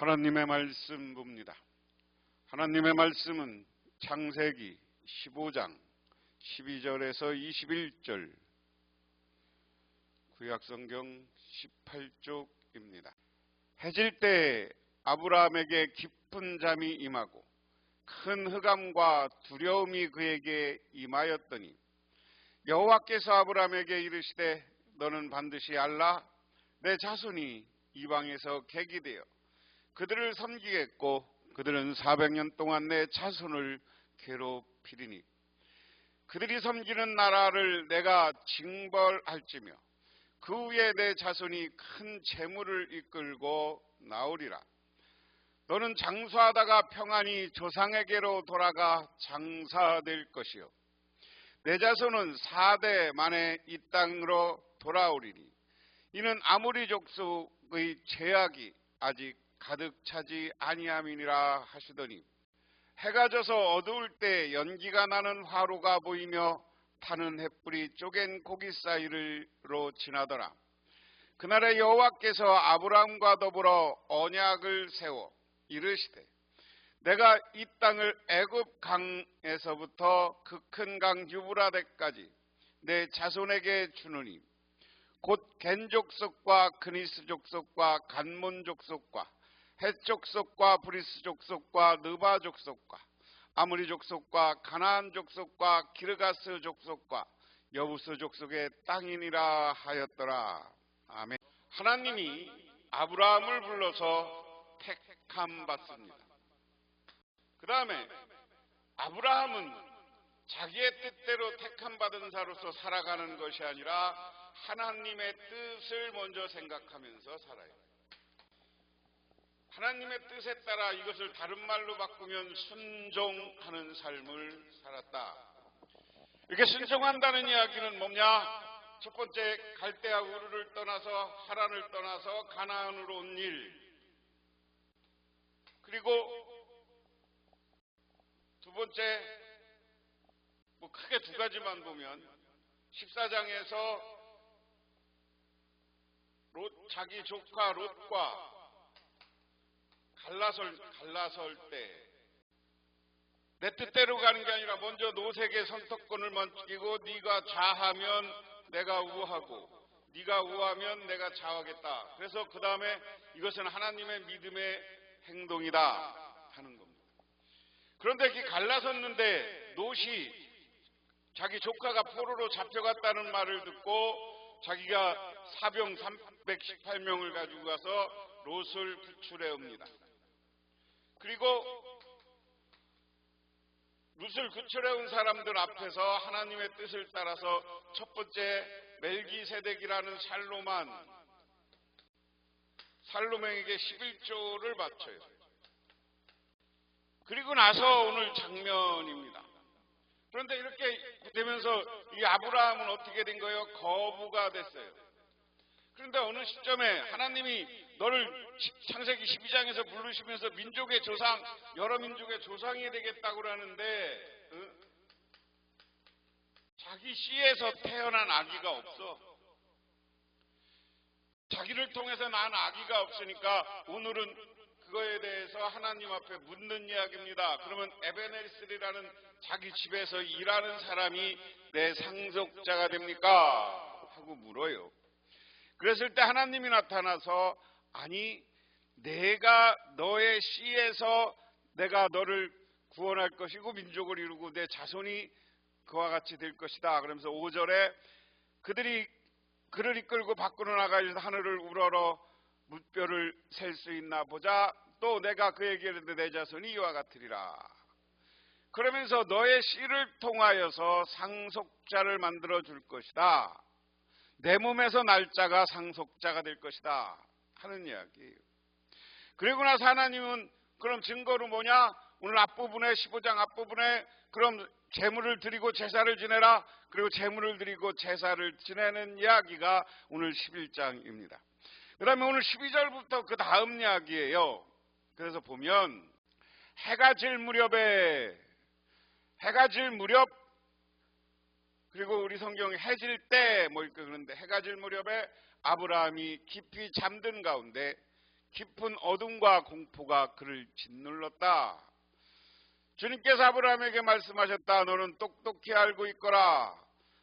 하나님의 말씀 봅니다. 하나님의 말씀은 창세기 15장 12절에서 21절, 구약성경 18쪽입니다. 해질 때 아브라함에게 깊은 잠이 임하고 큰 흑암과 두려움이 그에게 임하였더니 여호와께서 아브라함에게 이르시되 너는 반드시 알라. 내 자손이 이방에서 객이 되어 그들을 섬기겠고 그들은 400년 동안 내 자손을 괴롭히리니 그들이 섬기는 나라를 내가 징벌할지며 그 후에 내 자손이 큰 재물을 이끌고 나오리라. 너는 장수하다가 평안히 조상에게로 돌아가 장사될 것이요 내 자손은 4대 만에 이 땅으로 돌아오리니 이는 아모리 족속의 죄악이 아직 가득 차지 아니함이니라 하시더니 해가 져서 어두울 때 연기가 나는 화로가 보이며 타는 햇불이 쪼갠 고기 사이로 지나더라. 그날에 여호와께서 아브라함과 더불어 언약을 세워 이르시되 내가 이 땅을 애굽 강에서부터 그 큰 강 유브라데까지 내 자손에게 주느니 곧 겐 족속과 그니스 족속과 간몬 족속과 헷 족속과 브리스 족속과 느바 족속과 아므리 족속과 가나안 족속과 기르가스 족속과 여부스 족속의 땅이니라 하였더라. 아멘. 하나님이 아브라함을 불러서 택함 받습니다. 그 다음에 아브라함은 자기의 뜻대로 택함 받은 자로서 살아가는 것이 아니라 하나님의 뜻을 먼저 생각하면서 살아요. 하나님의 뜻에 따라 이것을 다른 말로 바꾸면 순종하는 삶을 살았다. 이렇게 순종한다는 이야기는 뭐냐? 첫 번째, 갈대아 우르를 떠나서 하란을 떠나서 가나안으로 온 일. 그리고 두 번째, 크게 두 가지만 보면 14장에서 자기 조카 롯과 갈라설 때 내 뜻대로 가는 게 아니라 먼저 노색의 선택권을 맡기고 네가 좌하면 내가 우하고 네가 우하면 내가 좌하겠다. 그래서 그 다음에 이것은 하나님의 믿음의 행동이다 하는 겁니다. 그런데 그 갈라섰는데 롯이 자기 조카가 포로로 잡혀갔다는 말을 듣고 자기가 사병 318명을 가지고 가서 롯을 구출해 옵니다. 그리고 롯을 구출해 온 사람들 앞에서 하나님의 뜻을 따라서 첫 번째 멜기세덱이라는 살로몬에게 11조를 바쳐요. 그리고 나서 오늘 장면입니다. 그런데 이렇게 되면서 이 아브라함은 어떻게 된 거예요? 거부가 됐어요. 그런데 어느 시점에 하나님이 너를 창세기 12장에서 부르시면서 민족의 조상, 여러 민족의 조상이 되겠다고 하는데 자기 씨에서 태어난 아기가 없어. 자기를 통해서 난 아기가 없으니까 오늘은 그거에 대해서 하나님 앞에 묻는 이야기입니다. 그러면 에베네셀이라는 자기 집에서 일하는 사람이 내 상속자가 됩니까? 하고 물어요. 그랬을 때 하나님이 나타나서 아니 내가 너의 씨에서 내가 너를 구원할 것이고 민족을 이루고 내 자손이 그와 같이 될 것이다. 그러면서 5절에 그들이 그를 이끌고 밖으로 나가 하늘을 우러러 무뼈를 셀 수 있나 보자. 또 내가 그에게 이르되 내 자손이 이와 같으리라. 그러면서 너의 씨를 통하여서 상속자를 만들어 줄 것이다. 내 몸에서 날짜가 상속자가 될 것이다 하는 이야기예요. 그리고 나서 하나님은 그럼 증거로 뭐냐? 오늘 앞부분에 15장 앞부분에 그럼 제물을 드리고 제사를 지내라. 그리고 제물을 드리고 제사를 지내는 이야기가 오늘 11장입니다. 그 다음에 오늘 12절부터 그 다음 이야기예요. 그래서 보면 해가 질 무렵 그리고 우리 성경에 해질 때 뭐 이렇게 그러는데 해가 질 무렵에 아브라함이 깊이 잠든 가운데 깊은 어둠과 공포가 그를 짓눌렀다. 주님께서 아브라함에게 말씀하셨다. 너는 똑똑히 알고 있거라.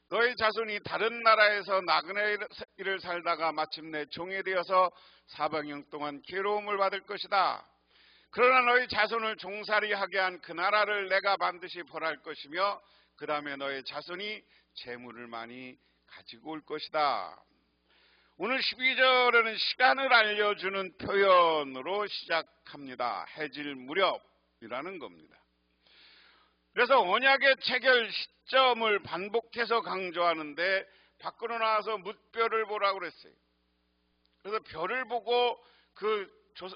너의 자손이 다른 나라에서 나그네 일을 살다가 마침내 종이 되어서 사방영 동안 괴로움을 받을 것이다. 그러나 너희 자손을 종살이하게 한 그 나라를 내가 반드시 벌할 것이며 그 다음에 너의 자손이 재물을 많이 가지고 올 것이다. 오늘 12절에는 시간을 알려주는 표현으로 시작합니다. 해질 무렵이라는 겁니다. 그래서 언약의 체결 시점을 반복해서 강조하는데 밖으로 나와서 뭇별을 보라고 그랬어요. 그래서 별을 보고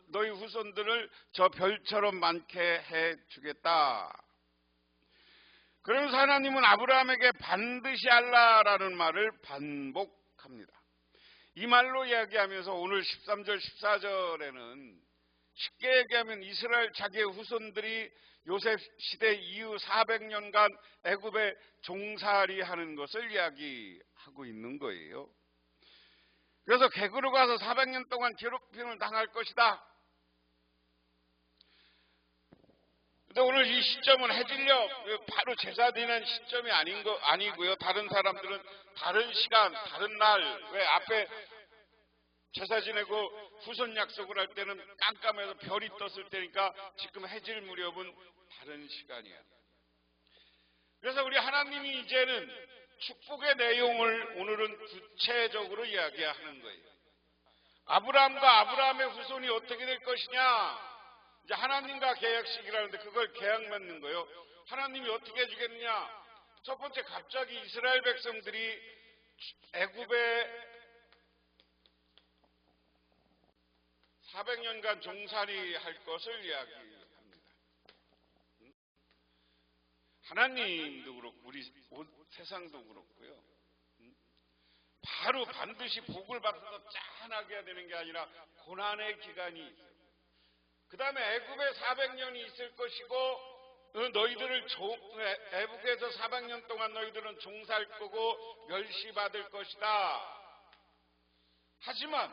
너희 후손들을 저 별처럼 많게 해주겠다. 그러면서 하나님은 아브라함에게 반드시 알라라는 말을 반복합니다. 이 말로 이야기하면서 오늘 13절 14절에는 쉽게 얘기하면 이스라엘 자기의 후손들이 요셉 시대 이후 400년간 애굽에 종살이하는 것을 이야기하고 있는 거예요. 그래서 객으로 가서 400년 동안 괴롭힘을 당할 것이다. 근데 오늘 이 시점은 해질녘 바로 제사 드리는 시점이 아니고요. 다른 사람들은 다른 시간, 다른 날, 왜 앞에 제사 지내고 후손 약속을 할 때는 깜깜해서 별이 떴을 때니까 지금 해질 무렵은 다른 시간이야. 그래서 우리 하나님이 이제는 축복의 내용을 오늘은 구체적으로 이야기하는 거예요. 아브라함과 아브라함의 후손이 어떻게 될 것이냐. 이제 하나님과 계약식이라는데 그걸 계약 맺는 거예요. 하나님이 어떻게 해주겠느냐. 첫 번째, 갑자기 이스라엘 백성들이 애굽에 400년간 종살이 할 것을 이야기합니다. 하나님도 그렇고 우리 세상도 그렇고요. 바로 반드시 복을 받아서 짠하게 해야 되는 게 아니라 고난의 기간이 있어요. 그 다음에 애굽에 400년이 있을 것이고 너희들을 애굽에서 400년 동안 너희들은 종살 거고 멸시받을 것이다. 하지만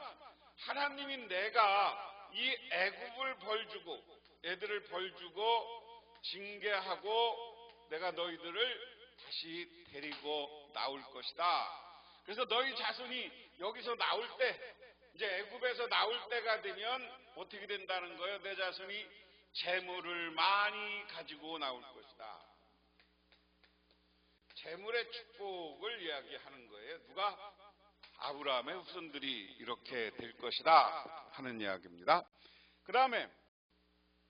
하나님이 내가 이 애굽을 벌주고 애들을 벌주고 징계하고 내가 너희들을 다시 데리고 나올 것이다. 그래서 너희 자손이 여기서 나올 때 이제 애굽에서 나올 때가 되면 어떻게 된다는 거예요? 내 자손이 재물을 많이 가지고 나올 것이다. 재물의 축복을 이야기하는 거예요. 누가? 아브라함의 후손들이 이렇게 될 것이다 하는 이야기입니다. 그 다음에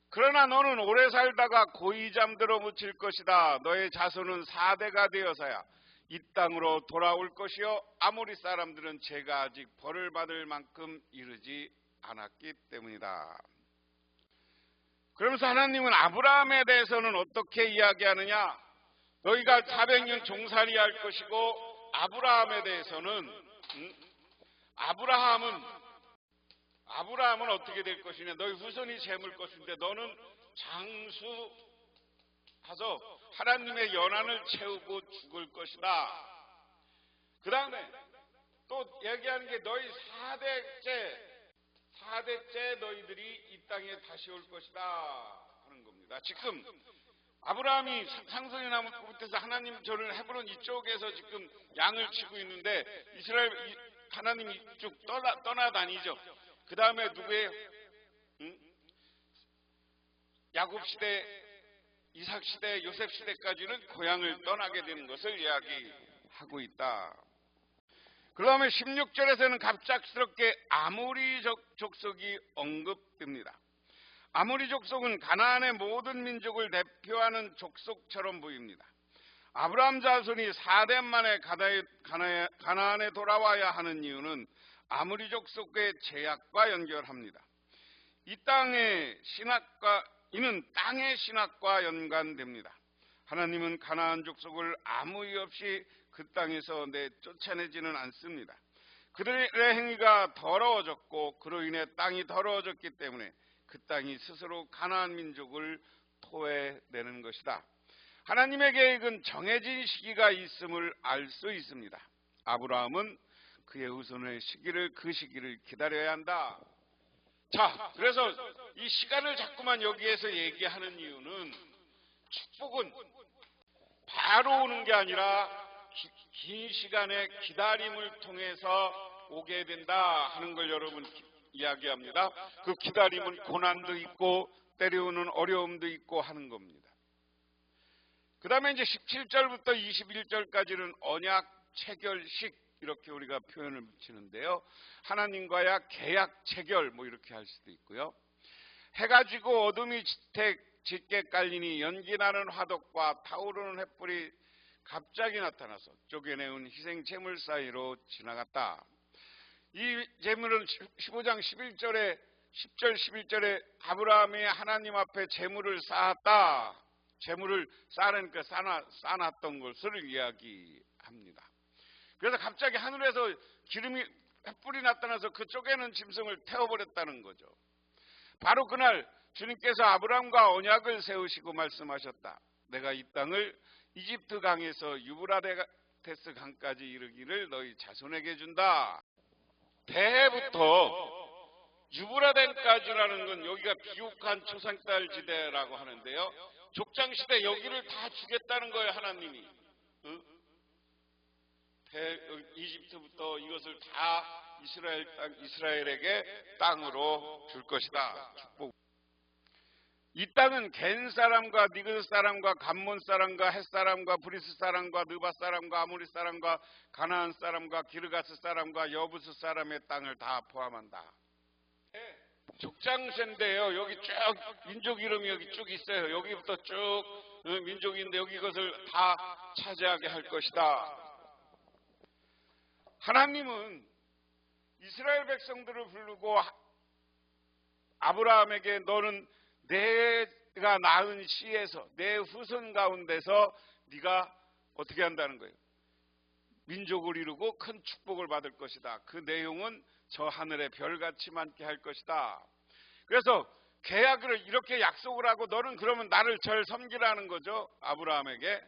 그러나 너는 오래 살다가 고이 잠들어 묻힐 것이다. 너의 자손은 4대가 되어서야 이 땅으로 돌아올 것이요 아모리 사람들은 죄가 아직 벌을 받을 만큼 이르지 않았기 때문이다. 그러면서 하나님은 아브라함에 대해서는 어떻게 이야기하느냐. 너희가 400년 종살이 할 것이고 아브라함에 대해서는 아브라함은 어떻게 될 것이냐. 너희 후손이 재물 것인데 너는 장수하서 하나님의 연한을 채우고 죽을 것이다. 그 다음에 또 얘기하는 게 너희 4대째 너희들이 이 땅에 다시 올 것이다 하는 겁니다. 지금 아브라함이 상선이 나무 밑에서 하나님 저를 헤브론 이쪽에서 지금 양을 치고 있는데 하나님이 이쪽 떠나다니죠. 그 다음에 누구예요? 야곱 시대, 이삭 시대, 요셉 시대까지는 고향을 떠나게 되는 것을 이야기하고 있다. 그 다음에 16절에서는 갑작스럽게 아모리 족속이 언급됩니다. 아모리 족속은 가나안의 모든 민족을 대표하는 족속처럼 보입니다. 아브라함 자손이 4대 만에 가나안에 돌아와야 하는 이유는 아모리 족속의 제약과 연결합니다. 이는 땅의 신학과 연관됩니다. 하나님은 가나안 족속을 아무 이유 없이 그 땅에서 쫓아내지는 않습니다. 그들의 행위가 더러워졌고 그로 인해 땅이 더러워졌기 때문에 그 땅이 스스로 가나안 민족을 토해내는 것이다. 하나님의 계획은 정해진 시기가 있음을 알 수 있습니다. 아브라함은 그의 후손의 그 시기를 기다려야 한다. 자, 그래서 이 시간을 자꾸만 여기에서 얘기하는 이유는 축복은 바로 오는 게 아니라 긴 시간의 기다림을 통해서 오게 된다 하는 걸 여러분 이야기합니다. 그 기다림은 고난도 있고 때려오는 어려움도 있고 하는 겁니다. 그 다음에 이제 17절부터 21절까지는 언약 체결식 이렇게 우리가 표현을 붙이는데요. 하나님과야 계약 체결 뭐 이렇게 할 수도 있고요. 해가 지고 어둠이 짙게 깔리니 연기나는 화덕과 타오르는 횃불이 갑자기 나타나서 쪼개내온 희생 제물 사이로 지나갔다. 이 제물은 15장 11절에 10절 11절에 아브라함이 하나님 앞에 제물을 쌓았다. 제물을 쌓으니까 쌓아놨던 것을 이야기합니다. 그래서 갑자기 하늘에서 기름이 횃불이 나타나서 그 쪼개는 짐승을 태워버렸다는 거죠. 바로 그날 주님께서 아브라함과 언약을 세우시고 말씀하셨다. 내가 이 땅을 이집트 강에서 유브라데스 강까지 이르기를 너희 자손에게 준다. 대해부터 유브라데스까지라는 건 여기가 비옥한 초생딸 지대라고 하는데요. 족장시대 여기를 다 주겠다는 거예요. 하나님이. 이집트부터 이것을 다 이스라엘에게 땅으로 줄 것이다. 축복. 이 땅은 겐 사람과 니그드 사람과 감몬 사람과 헷 사람과 브리스 사람과 느바 사람과 아모리 사람과 가나안 사람과 기르가스 사람과 여부스 사람의 땅을 다 포함한다. 족장세인데요. 여기 쭉 민족 이름이 여기 쭉 있어요. 여기부터 쭉 민족인데 여기 이것을 다 차지하게 할 것이다. 하나님은 이스라엘 백성들을 부르고 아브라함에게 너는 내가 낳은 씨에서 내 후손 가운데서 네가 어떻게 한다는 거예요? 민족을 이루고 큰 축복을 받을 것이다. 그 내용은 저 하늘의 별같이 많게 할 것이다. 그래서 계약을 이렇게 약속을 하고 너는 그러면 나를 잘 섬기라는 거죠. 아브라함에게.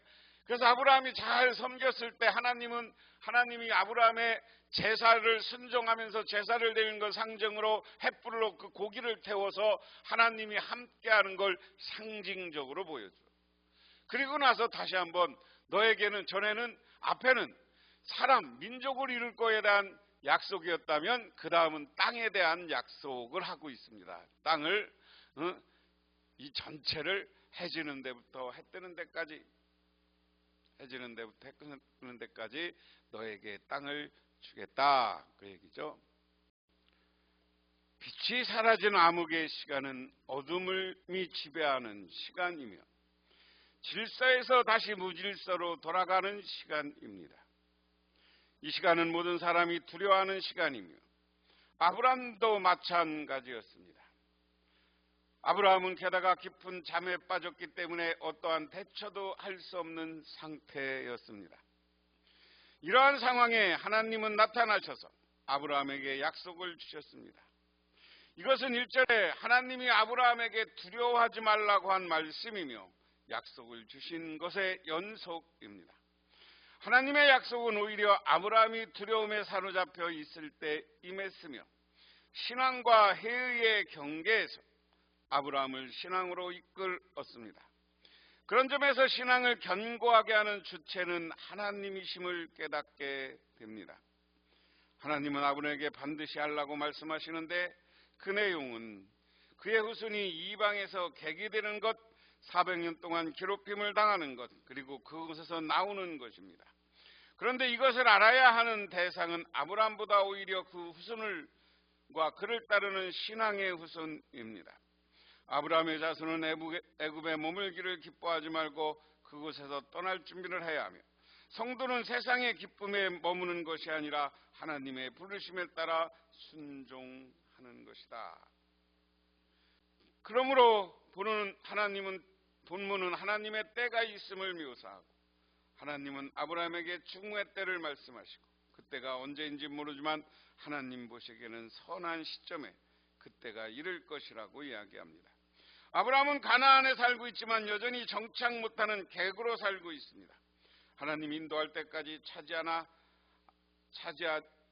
그래서 아브라함이 잘 섬겼을 때 하나님이 아브라함의 제사를 순종하면서 제사를 드리는 걸 상징으로 횃불로 그 고기를 태워서 하나님이 함께하는 걸 상징적으로 보여줘요. 그리고 나서 다시 한번 너에게는 전에는 앞에는 사람, 민족을 이룰 거에 대한 약속이었다면 그 다음은 땅에 대한 약속을 하고 있습니다. 땅을 이 전체를 해지는 데부터 해 뜨는 데까지 해지는 데부터 해 뜨는 데까지 너에게 땅을 주겠다 그 얘기죠. 빛이 사라진 암흑의 시간은 어둠이 지배하는 시간이며 질서에서 다시 무질서로 돌아가는 시간입니다. 이 시간은 모든 사람이 두려워하는 시간이며 아브라함도 마찬가지였습니다. 아브라함은 게다가 깊은 잠에 빠졌기 때문에 어떠한 대처도 할 수 없는 상태였습니다. 이러한 상황에 하나님은 나타나셔서 아브라함에게 약속을 주셨습니다. 이것은 1절에 하나님이 아브라함에게 두려워하지 말라고 한 말씀이며 약속을 주신 것의 연속입니다. 하나님의 약속은 오히려 아브라함이 두려움에 사로잡혀 있을 때 임했으며 신앙과 회의의 경계에서 아브라함을 신앙으로 이끌었습니다. 그런 점에서 신앙을 견고하게 하는 주체는 하나님이심을 깨닫게 됩니다. 하나님은 아브라함에게 반드시 하라고 말씀하시는데 그 내용은 그의 후손이 이방에서 객이되는 것, 400년 동안 괴롭힘을 당하는 것, 그리고 그곳에서 나오는 것입니다. 그런데 이것을 알아야 하는 대상은 아브라함보다 오히려 그 후손과 그를 따르는 신앙의 후손입니다. 아브라함의 자손은 애굽에 머물기를 기뻐하지 말고 그곳에서 떠날 준비를 해야 하며 성도는 세상의 기쁨에 머무는 것이 아니라 하나님의 부르심에 따라 순종하는 것이다. 그러므로 본문은 하나님의 때가 있음을 묘사하고 하나님은 아브라함에게 중후의 때를 말씀하시고 그때가 언제인지 모르지만 하나님 보시기에는 선한 시점에 그때가 이를 것이라고 이야기합니다. 아브라함은 가나안에 살고 있지만 여전히 정착 못하는 객으로 살고 있습니다. 하나님 인도할 때까지 차지하나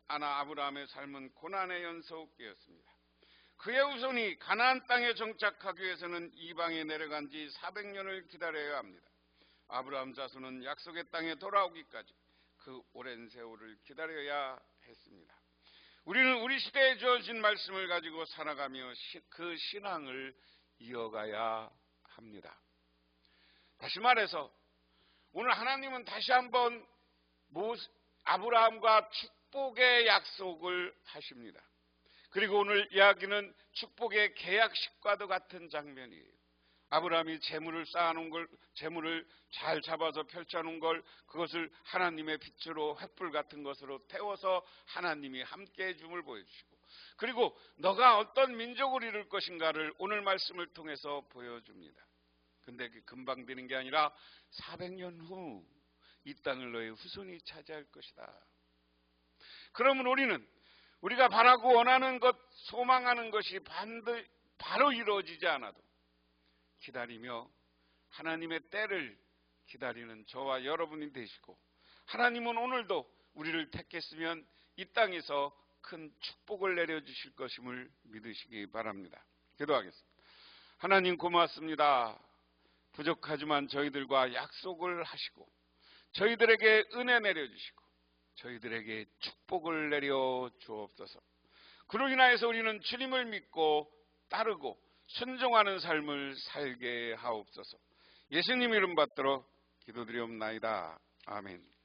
아브라함의 삶은 고난의 연속이었습니다. 그의 후손이 가나안 땅에 정착하기 위해서는 이방에 내려간 지 400년을 기다려야 합니다. 아브라함 자손은 약속의 땅에 돌아오기까지 그 오랜 세월을 기다려야 했습니다. 우리는 우리 시대에 주어진 말씀을 가지고 살아가며 그 신앙을 이어가야 합니다. 다시 말해서 오늘 하나님은 다시 한번 아브라함과 축복의 약속을 하십니다. 그리고 오늘 이야기는 축복의 계약식과도 같은 장면이에요. 아브라함이 재물을 쌓아놓은 걸, 재물을 잘 잡아서 펼쳐놓은 걸, 그것을 하나님의 빛으로 횃불 같은 것으로 태워서 하나님이 함께 해줌을 보여주시고, 그리고 너가 어떤 민족을 이룰 것인가를 오늘 말씀을 통해서 보여줍니다. 근데 그 금방 되는 게 아니라 400년 후 이 땅을 너의 후손이 차지할 것이다. 그러면 우리가 바라고 원하는 것, 소망하는 것이 바로 이루어지지 않아도 기다리며 하나님의 때를 기다리는 저와 여러분이 되시고, 하나님은 오늘도 우리를 택했으면 이 땅에서 큰 축복을 내려주실 것임을 믿으시기 바랍니다. 기도하겠습니다. 하나님 고맙습니다. 부족하지만 저희들과 약속을 하시고 저희들에게 은혜 내려주시고 저희들에게 축복을 내려 주옵소서. 그로 인하여서 우리는 주님을 믿고 따르고 순종하는 삶을 살게 하옵소서. 예수님 이름 받들어 기도드리옵나이다. 아멘.